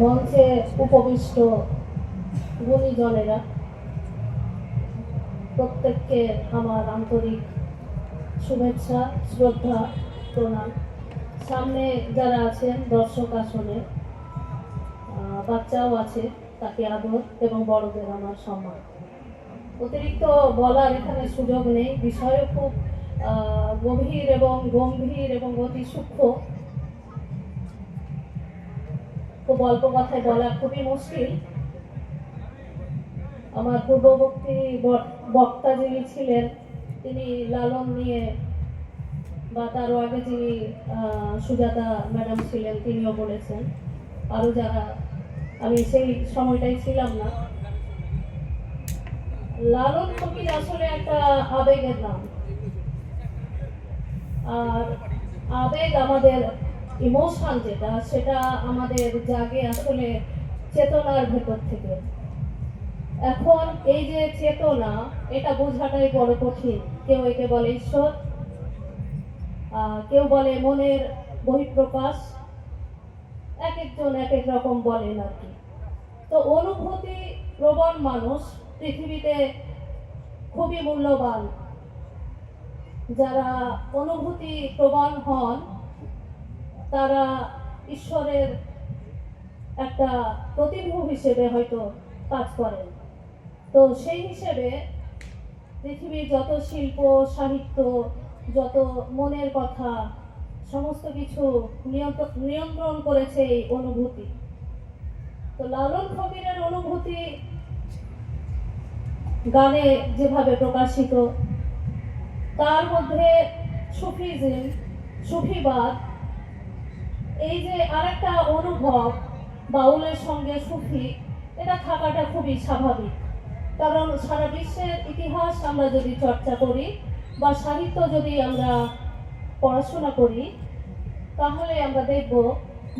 মঞ্চে উপবিষ্ট গুণীজনেরা, প্রত্যেককে আমার আন্তরিক শুভেচ্ছা, শ্রদ্ধা, প্রণাম। সামনে যারা আছেন দর্শক আসনে, বাচ্চাও আছে, তাকে আদর, এবং বড়দের আমার সম্মান। অতিরিক্ত বলার এখানে সুযোগ নেই, বিষয়ও খুব গভীর এবং গম্ভীর এবং অতি সূক্ষ্ম। খুব অল্প কথায় বলা খুবই মুশকিল। আমার পূর্ববর্তী বক্তা যিনি ছিলেন, তিনি লালন নিয়ে, বা তারও আগে যিনি সুজাতা ম্যাডাম ছিলেন, তিনিও বলেছেন, আরও যারা, আমি সেই সময়টাই ছিলাম না। লালন ফকির আসলে একটা আবেগের নাম, আর আবেগ আমাদের ইমোশন যেটা, সেটা আমাদের জাগে আসলে চেতনার ভেতর থেকে। এখন এই যে চেতনা, এটা বোঝাটাই বড় কঠিন। কেউ একে বলে ঈশ্বর, কেউ বলে মনের বহিঃপ্রকাশ, এক একজন এক এক রকম বলেন আর কি। তো অনুভূতি প্রবণ মানুষ পৃথিবীতে খুবই মূল্যবান। যারা অনুভূতি প্রবণ হন, তারা ঈশ্বরের একটা প্রতিভূ হিসেবে হয়তো কাজ করেন। তো সেই হিসেবে পৃথিবীর যত শিল্প, সাহিত্য, যত মনের কথা, সমস্ত কিছু নিয়ন্ত্রণ করেছে এই অনুভূতি। তো লালন ফকিরের অনুভূতি গানে যেভাবে প্রকাশিত, তার মধ্যে সুফিজম, সুফিবাদ, এই যে আরেকটা অনুভব, বাউলের সঙ্গে সুফি, এটা থাকাটা খুবই স্বাভাবিক। কারণ সারা বিশ্বের ইতিহাস আমরা যদি চর্চা করি বা সাহিত্য যদি আমরা পড়াশোনা করি, তাহলে আমরা দেখব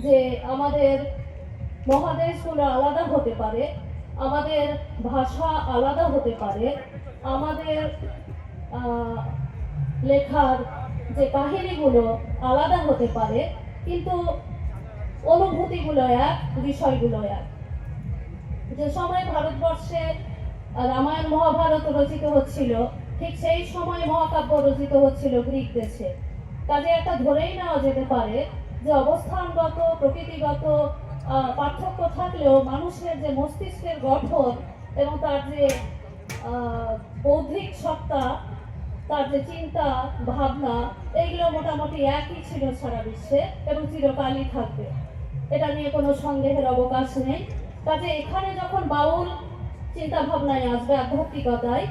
যে আমাদের মহাদেশগুলো আলাদা হতে পারে, আমাদের ভাষা আলাদা হতে পারে, আমাদের লেখার যে কাহিনীগুলো আলাদা হতে পারে, কিন্তু অনুভূতিগুলো এক, বিষয়গুলো এক। যে সময় ভারতবর্ষে রামায়ণ মহাভারত রচিত হচ্ছিল, ঠিক সেই সময় মহাকাব্য রচিত হচ্ছিল গ্রিক দেশে। কাজে একটা ধরেই নেওয়া যেতে পারে যে অবস্থানগত, প্রকৃতিগত পার্থক্য থাকলেও মানুষের যে মস্তিষ্কের গঠন এবং তার যে বৌদ্ধিক সত্তা, তার যে চিন্তা ভাবনা, এইগুলো মোটামুটি একই ছিল সারা বিশ্বে এবং চিরকালই থাকবে। এটা নিয়ে কোনো সন্দেহের অবকাশ নেই। কাজে এখানে যখন বাউল চিন্তা ভাবনায় আসবে, আধ্যাত্মিকতায়,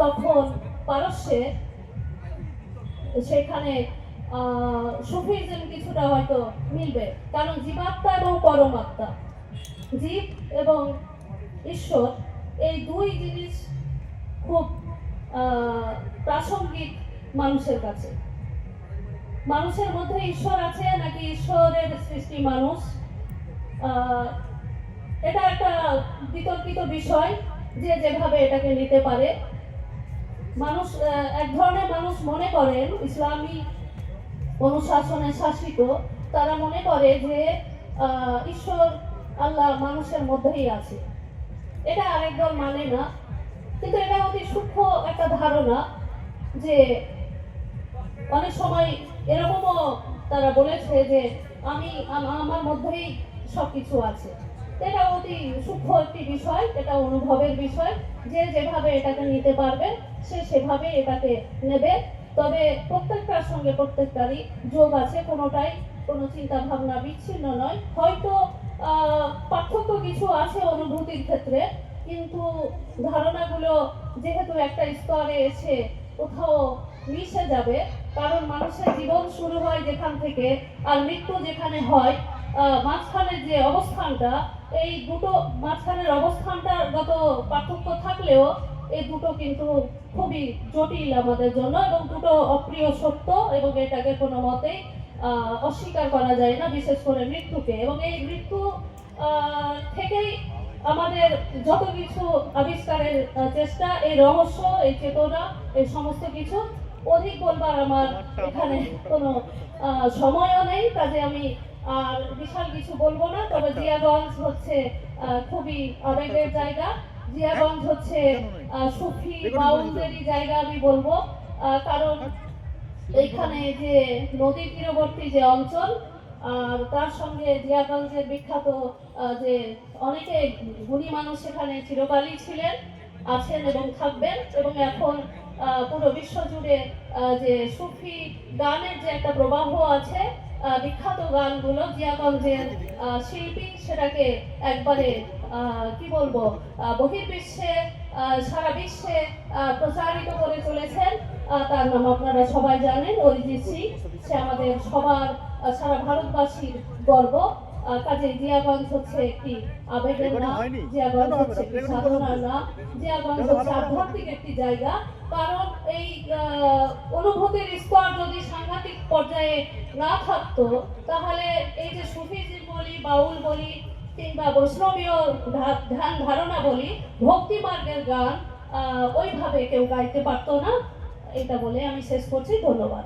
তখন পারস্যে সেখানে সুফিজম কিছুটা হয়তো মিলবে। কারণ জীবাত্মা এবং পরমাত্মা, জীব এবং ঈশ্বর, এই দুই জিনিস খুব প্রাসঙ্গিক মানুষের কাছে। মানুষের মধ্যে ঈশ্বর আছে নাকি ঈশ্বরের সৃষ্টি মানুষ, এটা একটা বিতর্কিত বিষয়, যে যেভাবে এটাকে নিতে পারে। মানুষ, এক ধরনের মানুষ মনে করেন, ইসলামী অনুশাসনে শাসিত, তারা মনে করে যে ঈশ্বর, আল্লাহ মানুষের মধ্যেই আছে। এটা আরেক দল মানে না, কিন্তু এটা অতি সূক্ষ্ম একটা ধারণা। যে অনেক সময় এরকমও তারা বলেছে যে আমার মধ্যেই সবকিছু আছে। এটা অতি সূক্ষ্ম একটি বিষয়, এটা অনুভবের বিষয়। যে যেভাবে এটাকে নিতে পারবে, সে সেভাবে এটাকে নেবে। তবে প্রত্যেকটার সঙ্গে প্রত্যেকটারই যোগ আছে, কোনোটাই কোনো চিন্তা ভাবনা বিচ্ছিন্ন নয়। হয়তো পার্থক্য কিছু আছে অনুভূতির ক্ষেত্রে, কিন্তু ধারণাগুলো যেহেতু একটা স্তরে এসে কোথাও মিশে যাবে। কারণ মানুষের জীবন শুরু হয় যেখান থেকে আর মৃত্যু যেখানে হয়, মাঝখানের যে অবস্থানটা, এই দুটো মাঝখানের অবস্থানটাগত পার্থক্য থাকলেও এই দুটো কিন্তু খুবই জটিল আমাদের জন্য, এবং দুটো অপ্রিয় সত্য, এবং এটাকে কোনো মতেই অস্বীকার করা যায় না, বিশেষ করে মৃত্যুকে। এবং এই মৃত্যু থেকেই আমাদের যত কিছু আবিষ্কারের চেষ্টা, এই রহস্য, এই চেতনা, এই সমস্ত কিছু অধিক বলবার আমার এখানে কোনো সময়ও নেই, কাজে আমি আর বিশাল কিছু বলবো না। তবে জিয়াগঞ্জ হচ্ছে খুবই আবেগের জায়গা। জিয়াগঞ্জ হচ্ছে সুফি বাউলদেরই জায়গা আমি বলবো, কারণ এইখানে যে নদী তীরবর্তী যে অঞ্চল, আর তার সঙ্গে জিয়াগঞ্জের বিখ্যাত যে অনেকে গুণী মানুষ সেখানে চিরকালই ছিলেন, আছেন এবং থাকবেন। এবং এখন পুরো বিশ্ব জুড়ে যে সুফি গানের যে একটা প্রবাহ আছে, বিখ্যাত গানগুলো জিয়াগঞ্জের শিল্পী সেটাকে একবারে কি বলবো বহির্বিশ্বে সারা বিশ্বে প্রচারিত করে চলেছেন। তার নাম আপনারা সবাই জানেন, অরিজিৎ সিং। সে আমাদের সবার সারা ভারতবাসীর গর্ব। কাজে জিয়াগঞ্জ হচ্ছে একটি আবেগের নাম, জিয়াগঞ্জ হচ্ছে একটি সাধনার নাম, জিয়াগঞ্জ হচ্ছে আধ্যাত্মিক একটি জায়গা। কারণ এই অনুভূতির স্তর যদি সাংঘাতিক পর্যায়ে না থাকতো, তাহলে এই যে সুফিজিম বলি, বাউল বলি, কিংবা বৈষ্ণবীয় ধ্যান ধারণা বলি, ভক্তি মার্গের গান ওইভাবে কেউ গাইতে পারতো না। এটা বলে আমি শেষ করছি। ধন্যবাদ।